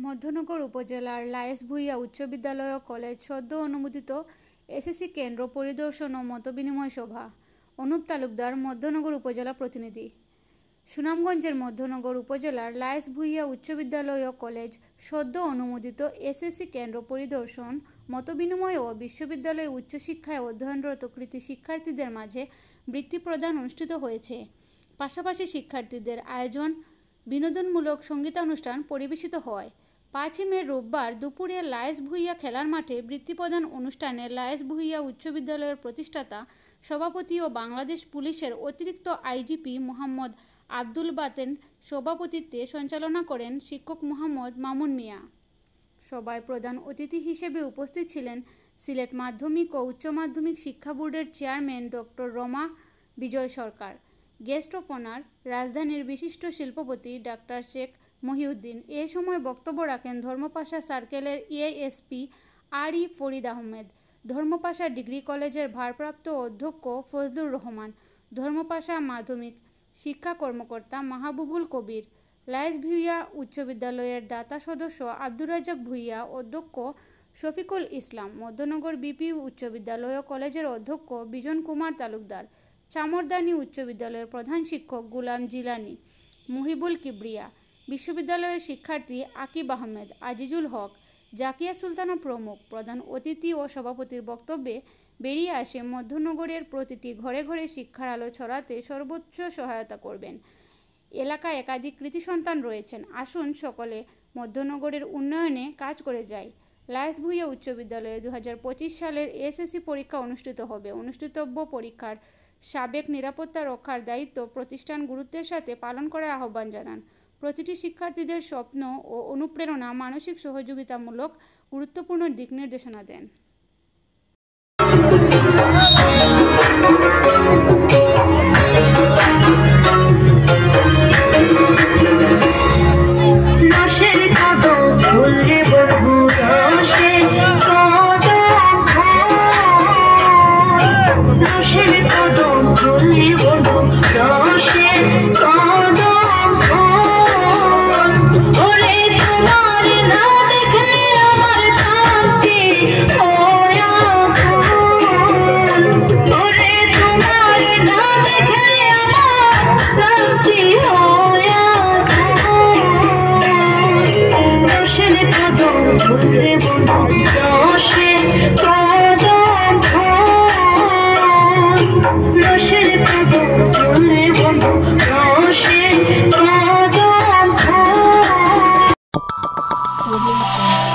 মধ্যনগর উপজেলার লায়েস ভূঁইয়া উচ্চ বিদ্যালয় ও কলেজ সদ্য অনুমোদিত এসএসসি কেন্দ্র পরিদর্শন ও মতবিনিময় সভা। অনুপ তালুকদার, মধ্যনগর উপজেলা প্রতিনিধি। সুনামগঞ্জের মধ্যনগর উপজেলার লায়েস ভূঁইয়া উচ্চ বিদ্যালয় ও কলেজ সদ্য অনুমোদিত এসএসসি কেন্দ্র পরিদর্শন, মতবিনিময় ও বিশ্ববিদ্যালয়ে উচ্চশিক্ষায় অধ্যয়নরত কৃতি শিক্ষার্থীদের মাঝে বৃত্তি প্রদান অনুষ্ঠিত হয়েছে। পাশাপাশি শিক্ষার্থীদের আয়োজন বিনোদনমূলক সঙ্গীতানুষ্ঠান পরিবেশিত হয়। 5 মে রোববার দুপুরে লায়েস ভূঁইয়া খেলার মাঠে বৃত্তি প্রদান অনুষ্ঠানে লায়েস ভূঁইয়া উচ্চ বিদ্যালয়ের প্রতিষ্ঠাতা সভাপতি ও বাংলাদেশ পুলিশের অতিরিক্ত আইজিপি মোহাম্মদ আব্দুল বাতেন সভাপতিত্বে সঞ্চালনা করেন শিক্ষক মোহাম্মদ মামুন মিয়া। সভায় প্রধান অতিথি হিসেবে উপস্থিত ছিলেন সিলেট মাধ্যমিক ও উচ্চ মাধ্যমিক শিক্ষা বোর্ডের chairman doctor Rama Bijay Sarkar. Guest of honour রাজধানীর বিশিষ্ট শিল্পপতি ডাক্তার শেখ মহিউদ্দিন। এ সময় বক্তব্য রাখেন ধর্মপাশা সার্কেলের এএসপি আর.ই. ফরিদ আহমেদ, ধর্মপাশা ডিগ্রি কলেজের ভারপ্রাপ্ত অধ্যক্ষ ফজলুর রহমান, ধর্মপাশা মাধ্যমিক শিক্ষা কর্মকর্তা মাহবুবুল কবির, লায়েস ভূঁইয়া উচ্চ বিদ্যালয়ের দাতা সদস্য আব্দুর রাজ্জাক ভূঁইয়া, অধ্যক্ষ শফিকুল ইসলাম, মধ্যনগর বিপি উচ্চ বিদ্যালয় ও কলেজের অধ্যক্ষ বিজন কুমার তালুকদার, চামরদানি উচ্চ বিদ্যালয়ের প্রধান শিক্ষক গুলাম জিলানি, মুহিবুল কিবরিয়া, বিশ্ববিদ্যালয়ের শিক্ষার্থী আকিব আহমেদ, আজিজুল হক, জাকিয়া সুলতানা প্রমুখ। প্রধান অতিথি ও সভাপতির বক্তব্যে বেরিয়ে আসে মধ্যনগরের প্রতিটি ঘরে ঘরে শিক্ষার আলো ছড়াতে সর্বোচ্চ সহায়তা করবেন। এলাকায় একাধিক কৃতি সন্তান রয়েছেন, আসুন সকলে মধ্যনগরের উন্নয়নে কাজ করে যাই। লায়েস ভূঁইয়া উচ্চ বিদ্যালয়ে 2025 সালের এসএসসি পরীক্ষা অনুষ্ঠিত হবে। অনুষ্ঠিতব্য পরীক্ষার সাবেক নিরাপত্তা রক্ষার দায়িত্ব প্রতিষ্ঠান গুরুত্বের সাথে পালন করার আহ্বান জানান। প্রতিটি শিক্ষার্থীদের স্বপ্ন ও অনুপ্রেরণা মানসিক সহযোগিতামূলক গুরুত্বপূর্ণ দিক নির্দেশনা দেন। Audio